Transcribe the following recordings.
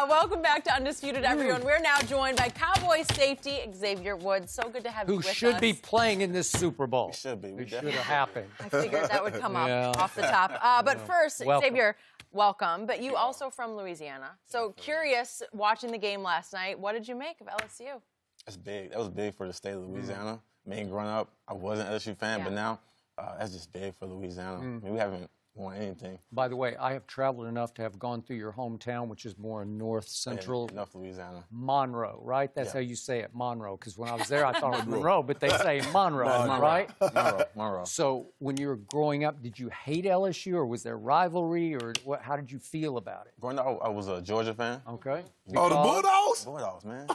Welcome back to Undisputed, everyone. We're now joined by Cowboys safety Xavier Woods. So good to have you with us. Who should be playing in this Super Bowl. We should be. It should have happened. I figured that would come up off the top. But first, Welcome. Xavier, welcome. But you also from Louisiana. So curious, watching the game last night, what did you make of LSU? That's big. That was big for the state of Louisiana. I mean, growing up, I wasn't an LSU fan, but now that's just big for Louisiana. I mean, we haven't won anything. By the way, I have traveled enough to have gone through your hometown, which is more north central. North Louisiana. Monroe, right? That's how you say it, Monroe. Because when I was there, I thought it was Monroe, but they say Monroe, right? Monroe. So when you were growing up, did you hate LSU, or was there rivalry, or what? How did you feel about it? Growing up, I was a Georgia fan. Okay. Oh, the Bulldogs? Bulldogs, man.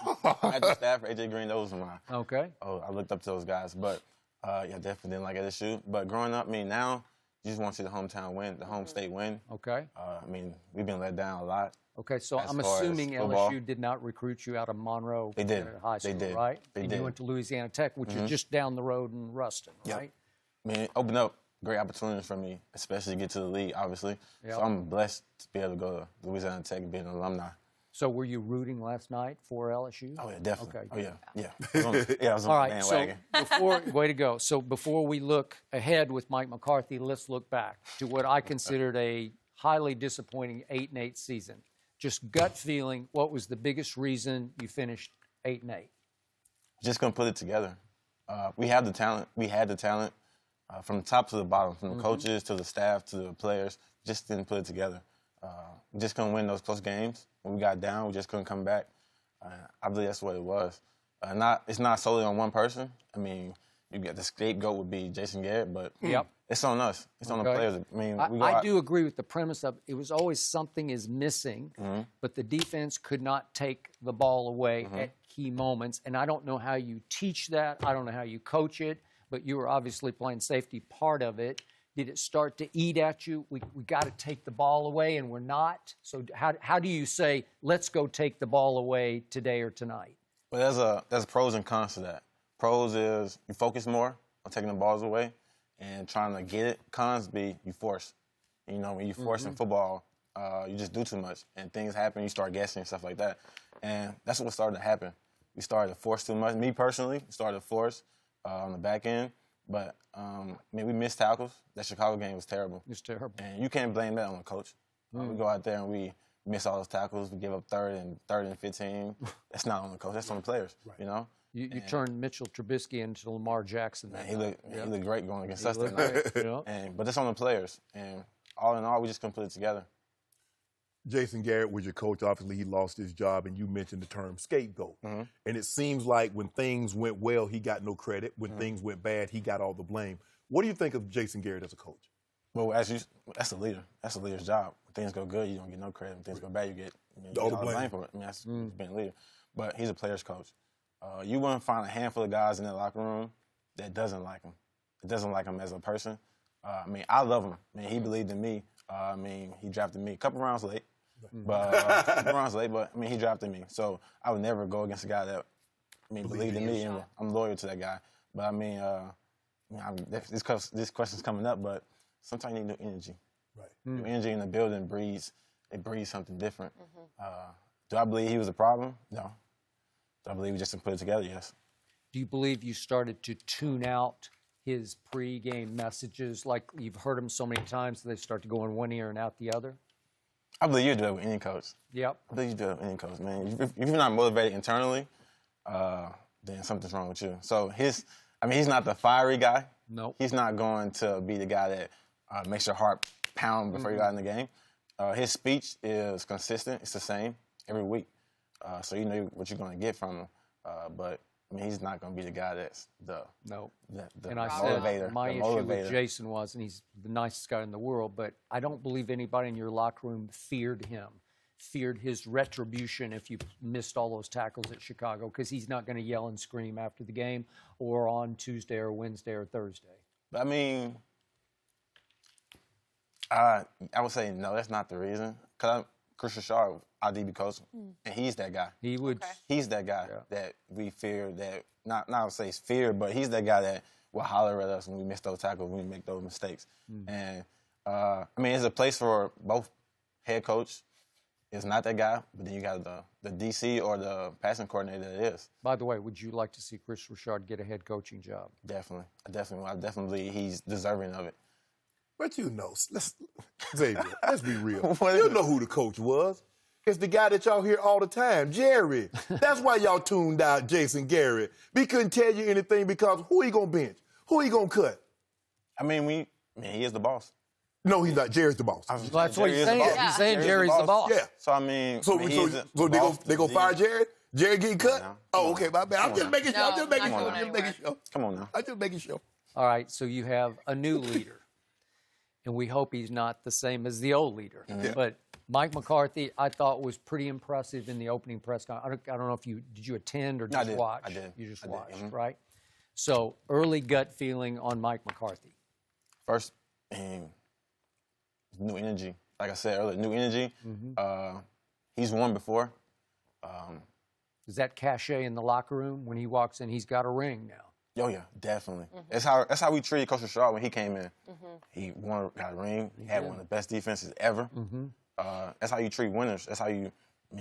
Magic Stafford, AJ Green, those were mine. Okay. Oh, I looked up to those guys, but yeah, definitely didn't like LSU. But growing up, I mean, now you just want to see the hometown win, the home state win. Okay. I mean, we've been let down a lot. Okay, so I'm assuming LSU did not recruit you out of Monroe They did. High School, They did. right? They and did. you went to Louisiana Tech, which is just down the road in Ruston, right? I mean, it opened up great opportunities for me, especially to get to the league, obviously. Yep. So I'm blessed to be able to go to Louisiana Tech and be an alumni. So were you rooting last night for LSU? Oh, yeah, definitely. Okay, oh, good. yeah. I was on All the right, bandwagon. way to go. So before we look ahead with Mike McCarthy, let's look back to what I considered a highly disappointing 8-8 season. Just gut feeling, what was the biggest reason you finished 8-8? Just couldn't put it together. We have the talent. We had the talent from the top to the bottom, from the coaches to the staff to the players. Just didn't put it together. We just couldn't win those close games. When we got down, we just couldn't come back. I believe that's what it was. It's not solely on one person. I mean, you get the scapegoat would be Jason Garrett, but it's on us. It's on the players. I mean, I do agree with the premise of it was always something is missing, but the defense could not take the ball away at key moments. And I don't know how you teach that. I don't know how you coach it, but you were obviously playing safety part of it. Did it start to eat at you? We got to take the ball away, and we're not. So how do you say, let's go take the ball away today or tonight? Well, there's pros and cons to that. Pros is you focus more on taking the balls away and trying to get it. Cons be you force. You know, when you force in football, you just do too much, and things happen. You start guessing and stuff like that, and that's what started to happen. We started to force too much. Me personally, started to force on the back end. But, I mean, we missed tackles. That Chicago game was terrible. It's terrible. And you can't blame that on the coach. We go out there and we miss all those tackles. We give up third and 15. That's not on the coach. That's on the players, you know? You turned Mitchell Trubisky into Lamar Jackson. Man, he looked great going against us that night. But that's on the players. And all in all, we just couldn't put it together. Jason Garrett was your coach. Obviously, he lost his job, and you mentioned the term scapegoat. And it seems like when things went well, he got no credit. When things went bad, he got all the blame. What do you think of Jason Garrett as a coach? Well, that's a leader. That's a leader's job. When things go good, you don't get no credit. When things go bad, you get all the blame for it. I mean, that's being a leader. But he's a player's coach. You wouldn't find a handful of guys in that locker room that doesn't like him. That doesn't like him as a person. I mean, I love him. I mean, he believed in me. I mean, he drafted me a couple rounds late. But I mean, he drafted me. So I would never go against a guy that, I mean, believed in me, and I'm loyal to that guy. But I mean, this question's coming up, but sometimes you need new energy. Right. New energy in the building breeds something different. Do I believe he was a problem? No. Do I believe we just didn't put it together? Yes. Do you believe you started to tune out his pregame messages? Like you've heard him so many times, they start to go in one ear and out the other? I believe you do it with any coach. Yep. I believe you do it with any coach, man. If you're not motivated internally, then something's wrong with you. So he's not the fiery guy. No. He's not going to be the guy that makes your heart pound before you got in the game. His speech is consistent. It's the same every week. So you know what you're going to get from him. But I mean, he's not going to be the guy that's the and I motivator. Said my issue with Jason was, and he's the nicest guy in the world, but I don't believe anybody in your locker room feared him, feared his retribution if you missed all those tackles at Chicago, because he's not going to yell and scream after the game or on Tuesday or Wednesday or Thursday. I mean, I would say no, that's not the reason. Because Christian Sharpe, our DB coach, and he's that guy. He would. Okay. He's that guy that we fear, that not to say it's fear, but he's that guy that will holler at us when we miss those tackles, when we make those mistakes. And I mean, it's a place for both head coach is not that guy, but then you got the DC or the passing coordinator that is. By the way, would you like to see Chris Richard get a head coaching job? Definitely. I definitely believe he's deserving of it. But you know, Xavier, let's be real. What is You it? know who the coach was. It's the guy that y'all hear all the time, Jerry. That's why y'all tuned out Jason Garrett. We couldn't tell you anything because who he gonna bench? Who he gonna cut? I mean, he is the boss. No, he's not. Jerry's the boss. Well, that's what Jerry he's is the saying. boss. He's saying Jerry's Jerry's the boss. Yeah. So, I mean, So, I mean, so, he's the so they boss. go fire Jerry? Jerry getting cut? now. Oh, okay, my bad. I'm just making sure. No, I'm just making not sure. going I'm just making sure. Come on now. I'm just making sure. All right, so you have a new leader, and we hope he's not the same as the old leader. But Mike McCarthy, I thought, was pretty impressive in the opening press conference. I don't know if did you attend or I just did. watch? I did. You just I did. watched, right? So early gut feeling on Mike McCarthy. First, new energy. Like I said earlier, new energy. He's won before. Is that cachet in the locker room when he walks in? He's got a ring now. Oh yeah, definitely. That's how we treated Coach Sharpe when he came in. He got a ring. He had one of the best defenses ever. That's how you treat winners. That's how you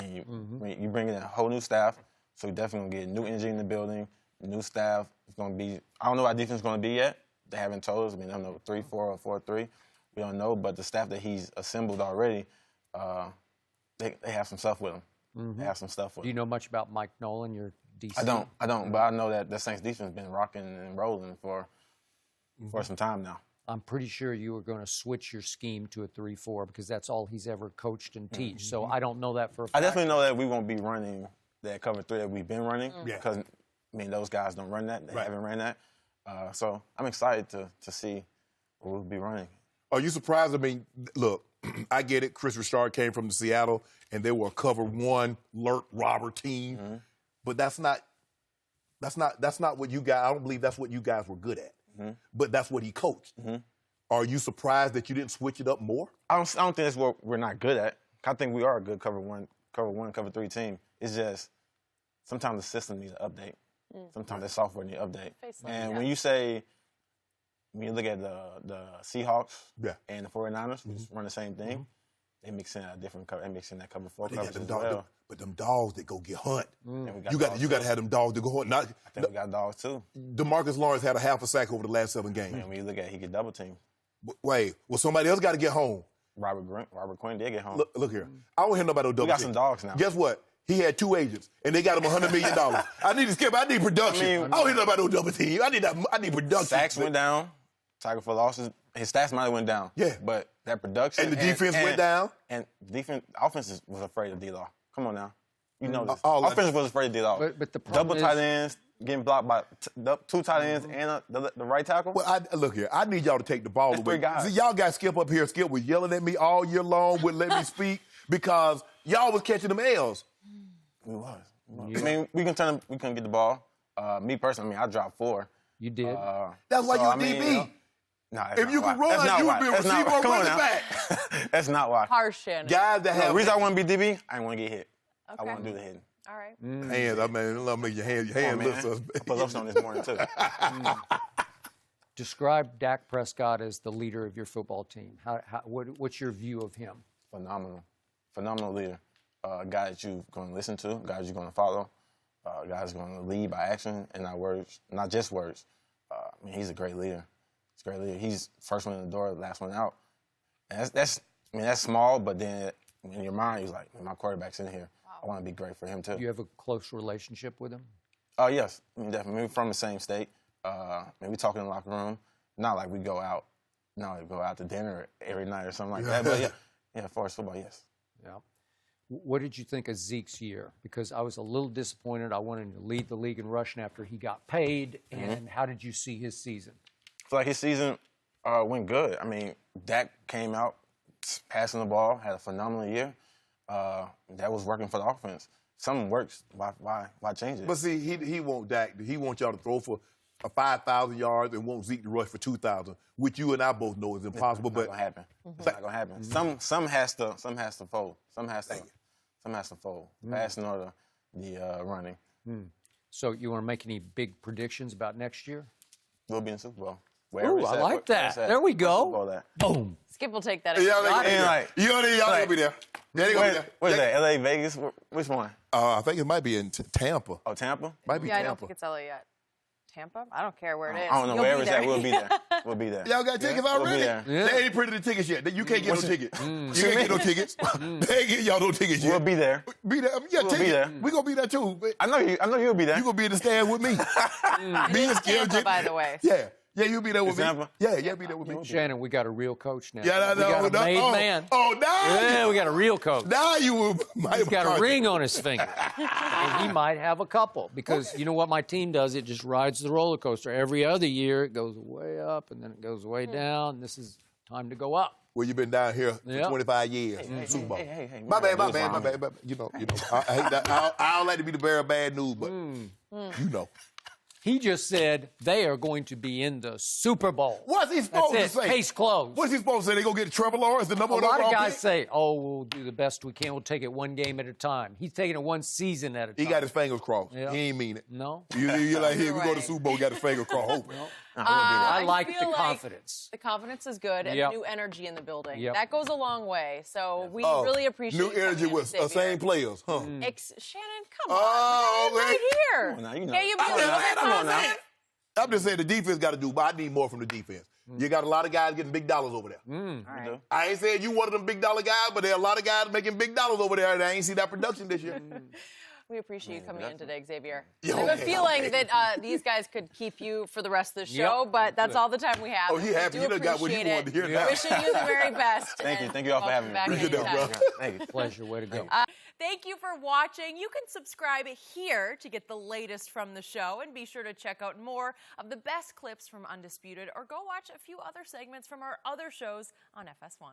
you bring in a whole new staff. So you definitely gonna get new energy in the building, new staff. It's gonna be. I don't know what our defense is gonna be yet. They haven't told us. I mean, I don't know 3-4 or 4-3. We don't know. But the staff that he's assembled already, they have some stuff with them. They have some stuff with Do you them. know much about Mike Nolan, your DC? I don't. But I know that the Saints defense has been rocking and rolling for some time now. I'm pretty sure you were going to switch your scheme to a 3-4 because that's all he's ever coached and teach. So I don't know that for a fact. I definitely know that we won't be running that cover 3 that we've been running Yeah. because, I mean, those guys don't run that. They Right. haven't ran that. So I'm excited to see what we'll be running. Are you surprised? I mean, look, I get it. Chris Richard came from Seattle, and they were a cover 1 alert robber team. But that's not what you guys. I don't believe that's what you guys were good at. But that's what he coached. Are you surprised that you didn't switch it up more? I don't think that's what we're not good at. I think we are a good cover 1, cover 3 team. It's just sometimes the system needs an update. Sometimes the software needs an update. And when you look at the Seahawks and the 49ers, which run the same thing, they mix in a different cover. They mix in that cover 4 They got coverage them as well. but them dogs that go get hunt. And we You got to have them dogs that go hunt. Not, I think we got dogs too. DeMarcus Lawrence had a half a sack over the last 7 games. And when you look at it, he get double team. Wait, well, somebody else got to get home. Robert Quinn did get home. Look here. I don't hear nobody no double we got team. some dogs now. Guess what? He had 2 agents, and they got him $100 million. I need to skip. I need production. I don't hear nobody no double team. I need production. Sacks went down. Tackle for losses. His stats might have went down. Yeah. But that production. And the defense went down? And offense was afraid of D-Law. Come on now. You know this. all that- Offense was afraid of D-Law. But the problem Double is- tight ends, getting blocked by 2 tight ends and the right tackle. Well, look here. I need y'all to take the ball That's away. 3 guys. See, y'all got Skip up here. Skip was yelling at me all year long, wouldn't let me speak because y'all was catching them L's. We was. I mean, we couldn't get the ball. Me personally, I dropped 4. You did. That's why So, you I mean, DB. you know, nah, that's If not you why. could run, That's not you would why. be a That's not receiver why. or Come on running now. back. That's not why. Harsh, Shannon. Guys that The have reason I want to be DB, I didn't want to get hit. I Okay. want to do the hitting. All right. hands. I mean, let me your hand Come on, lifts man. us. I put lotion on this morning, too. Describe Dak Prescott as the leader of your football team. What's your view of him? Phenomenal leader. A guy that you're going to listen to, a guy that you're going to follow, a guy that's going to lead by action and not words, not just words. I mean, he's a great leader. He's a great leader. He's first one in the door, last one out. And that's small, but then in your mind, you're like, my quarterback's in here. I want to be great for him, too. Do you have a close relationship with him? Oh, yes. I mean, definitely. We're from the same state. We talk in the locker room. Not like we go out to dinner every night or something like that. But, yeah, as far as football, yes. Yeah. What did you think of Zeke's year? Because I was a little disappointed. I wanted him to lead the league in rushing after he got paid. And how did you see his season? I feel like his season went good. I mean, Dak came out passing the ball, had a phenomenal year. That was working for the offense. Something works. Why change it? But see, he want Dak. He wants y'all to throw for 5,000 yards and want Zeke to rush for 2,000, which you and I both know is impossible. It's not gonna happen. It's not gonna happen. Some has to fold. Some has to fold. Passing or the running. So you want to make any big predictions about next year? We'll be in the Super Bowl. Wherever Ooh, it's I at, like where it's that. at. There we go. Football at. Boom. Skip will take that. Yeah, extra. And like, y'all gonna be there. Yeah, they gonna be there. where's that? LA, Vegas? Which one? I think it might be in Tampa. Oh, Tampa? Might be Yeah, I don't Tampa. think it's LA yet. Tampa? I don't care where it is. I don't know. You'll Wherever be it's there. at, we'll be there. We'll be there. Y'all got tickets We'll be already? there. Yeah. They ain't printed the tickets yet. You can't get no tickets. You can't get no tickets. They ain't getting y'all no tickets We'll yet. be there. Be there. Yeah, We'll be tickets. there. We gonna be there too. I know you'll be there. You gonna be in the stand with me. Me and Skip. Tampa, by the way. Yeah. Yeah, you'll be there with me. Tampa? Yeah, be there with me. Shannon, we got a real coach now. Yeah, we got a made man. Oh, now Yeah, we got a real coach. now you will. He's got a ring on his finger. And he might have a couple because you know what my team does? It just rides the roller coaster. Every other year, it goes way up and then it goes way down. This is time to go up. Well, you've been down here for Yep. 25 years. Super Bowl. Hey. My bad. Wrong. You know. I hate that. I don't like to be the bearer of bad news, but you know. He just said they are going to be in the Super Bowl. What's he supposed That's to it. say? Case closed. What's he supposed to say? They gonna get Trevor Lawrence, the number A one lot of overall guys pick? say, "Oh, we'll do the best we can. We'll take it one game at a time." He's taking it one season at a time. He got his fingers crossed. Yeah. He ain't mean it. No. You're like, here, we go to Right. Super Bowl, got his finger crossed. Hoping. I like feel the like confidence. The confidence is good and Yep. the new energy in the building. Yep. That goes a long way. So we Oh, really appreciate new you coming energy in, with Xavier. same players, huh? Shannon, come Oh, on. We got him right here. Come on now, you know. Can't you be Come a on little now. bit Come on now. confident? I'm just saying the defense got to do, but I need more from the defense. You got a lot of guys getting big dollars over there. All right. I ain't saying you one of them big dollar guys, but there are a lot of guys making big dollars over there, and I ain't see that production this year. We appreciate you coming in today, Xavier. Yeah, I have a okay, feeling okay. that these guys could keep you for the rest of the show, but that's all the time we have. Oh, he happy. We He do done got what he appreciate wanted to hear it. now. Wishing you the very best. Thank you. and Thank you all for welcome having me. back Appreciate that, anytime. bro. Thank you. Pleasure. Way to go. Thank you for watching. You can subscribe here to get the latest from the show, and be sure to check out more of the best clips from Undisputed, or go watch a few other segments from our other shows on FS1.